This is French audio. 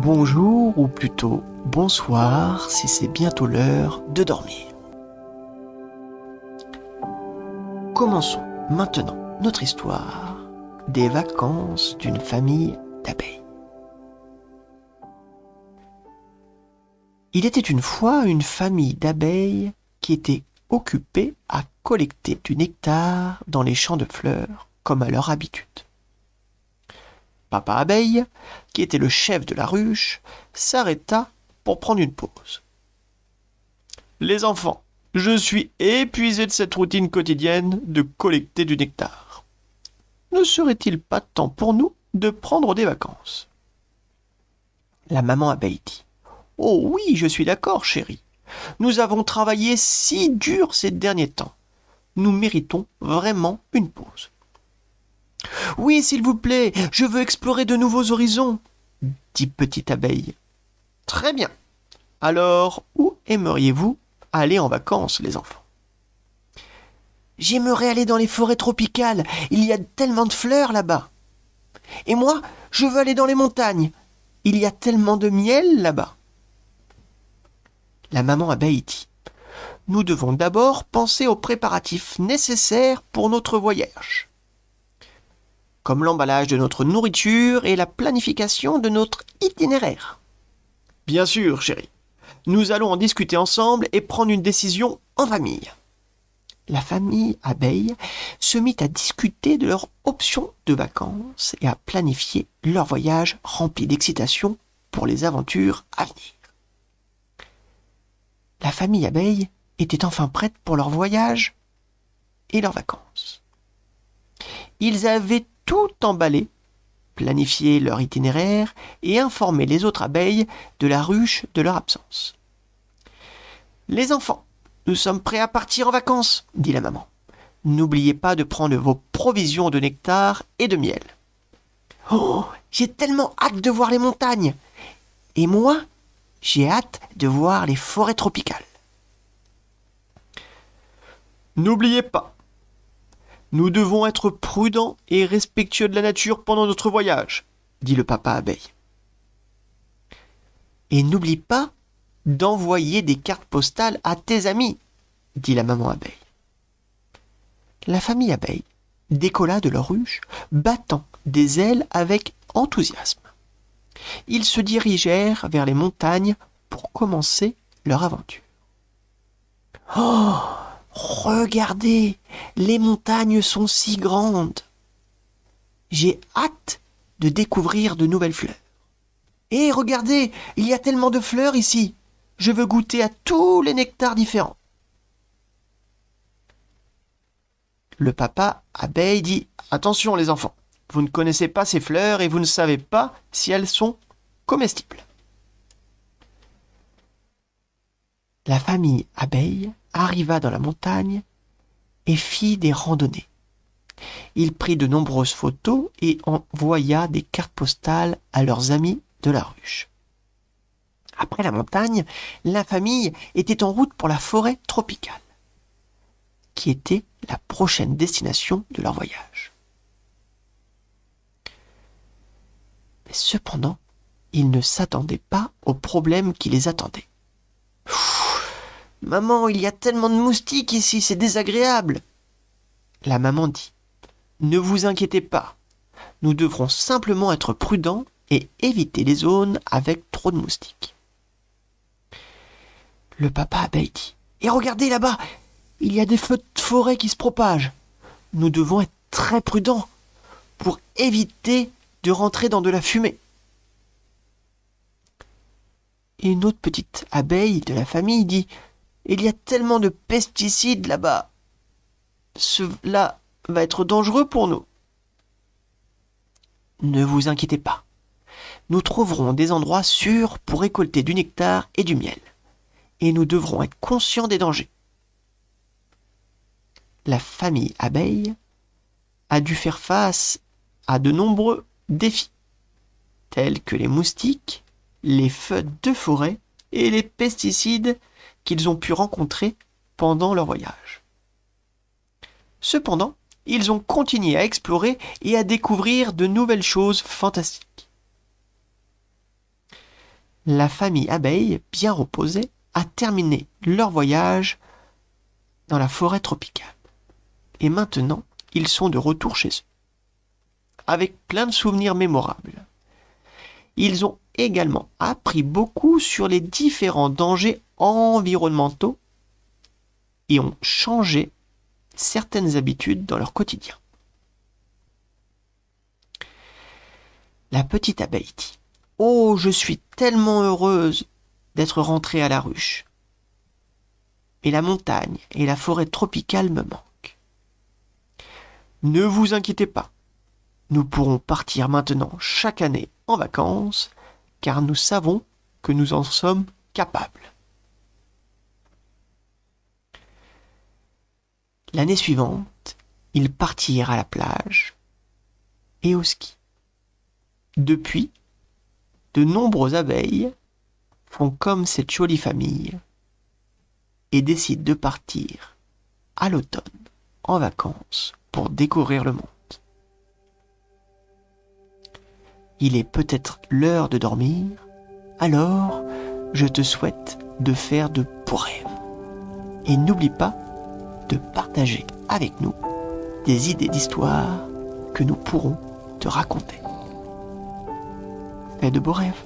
Bonjour ou plutôt bonsoir si c'est bientôt l'heure de dormir. Commençons maintenant notre histoire des vacances d'une famille d'abeilles. Il était une fois une famille d'abeilles qui était occupée à collecter du nectar dans les champs de fleurs comme à leur habitude. Papa Abeille, qui était le chef de la ruche, s'arrêta pour prendre une pause. « Les enfants, je suis épuisé de cette routine quotidienne de collecter du nectar. Ne serait-il pas temps pour nous de prendre des vacances ?» La maman abeille dit « Oh oui, je suis d'accord, chérie. Nous avons travaillé si dur ces derniers temps. Nous méritons vraiment une pause. » « Oui, s'il vous plaît, je veux explorer de nouveaux horizons, » dit Petite Abeille. « Très bien. Alors, où aimeriez-vous aller en vacances, les enfants ?»« J'aimerais aller dans les forêts tropicales, il y a tellement de fleurs là-bas. »« Et moi, je veux aller dans les montagnes, il y a tellement de miel là-bas. » La maman abeille dit « Nous devons d'abord penser aux préparatifs nécessaires pour notre voyage. » Comme l'emballage de notre nourriture et la planification de notre itinéraire. Bien sûr, chérie. Nous allons en discuter ensemble et prendre une décision en famille. La famille abeille se mit à discuter de leurs options de vacances et à planifier leur voyage rempli d'excitation pour les aventures à venir. La famille abeille était enfin prête pour leur voyage et leurs vacances. Ils avaient tout emballé, planifié leur itinéraire et informé les autres abeilles de la ruche de leur absence. « Les enfants, nous sommes prêts à partir en vacances, » dit la maman. « N'oubliez pas de prendre vos provisions de nectar et de miel. »« Oh, j'ai tellement hâte de voir les montagnes. Et moi, j'ai hâte de voir les forêts tropicales. »« N'oubliez pas, nous devons être prudents et respectueux de la nature pendant notre voyage, » dit le papa abeille. « Et n'oublie pas d'envoyer des cartes postales à tes amis, » dit la maman abeille. La famille abeille décolla de leur ruche, battant des ailes avec enthousiasme. Ils se dirigèrent vers les montagnes pour commencer leur aventure. « Oh ! Regardez, les montagnes sont si grandes. J'ai hâte de découvrir de nouvelles fleurs. Et regardez, il y a tellement de fleurs ici. Je veux goûter à tous les nectars différents. » Le papa abeille dit « Attention les enfants, vous ne connaissez pas ces fleurs et vous ne savez pas si elles sont comestibles. » La famille abeille arriva dans la montagne et fit des randonnées. Il prit de nombreuses photos et envoya des cartes postales à leurs amis de la ruche. Après la montagne, la famille était en route pour la forêt tropicale, qui était la prochaine destination de leur voyage. Mais cependant, ils ne s'attendaient pas aux problèmes qui les attendaient. « Maman, il y a tellement de moustiques ici, c'est désagréable. » La maman dit « Ne vous inquiétez pas, nous devrons simplement être prudents et éviter les zones avec trop de moustiques. » Le papa abeille dit « Et regardez là-bas, il y a des feux de forêt qui se propagent. Nous devons être très prudents pour éviter de rentrer dans de la fumée. » Et une autre petite abeille de la famille dit « Il y a tellement de pesticides là-bas. Cela va être dangereux pour nous. » Ne vous inquiétez pas. Nous trouverons des endroits sûrs pour récolter du nectar et du miel. Et nous devrons être conscients des dangers. La famille abeille a dû faire face à de nombreux défis, tels que les moustiques, les feux de forêt et les pesticides qu'ils ont pu rencontrer pendant leur voyage. Cependant, ils ont continué à explorer et à découvrir de nouvelles choses fantastiques. la famille abeille, bien reposée, a terminé leur voyage dans la forêt tropicale. Et maintenant, ils sont de retour chez eux, avec plein de souvenirs mémorables. Ils ont également appris beaucoup sur les différents dangers environnementaux et ont changé certaines habitudes dans leur quotidien. La petite abeille dit : « Oh, je suis tellement heureuse d'être rentrée à la ruche. Et la montagne et la forêt tropicale me manquent. Ne vous inquiétez pas, nous pourrons partir maintenant chaque année en vacances, car nous savons que nous en sommes capables. » L'année suivante, ils partirent à la plage et au ski. Depuis, de nombreuses abeilles font comme cette jolie famille et décident de partir à l'automne en vacances pour découvrir le monde. Il est peut-être l'heure de dormir, alors je te souhaite de faire de beaux rêves. Et n'oublie pas de partager avec nous des idées d'histoire que nous pourrons te raconter. Fais de beaux rêves.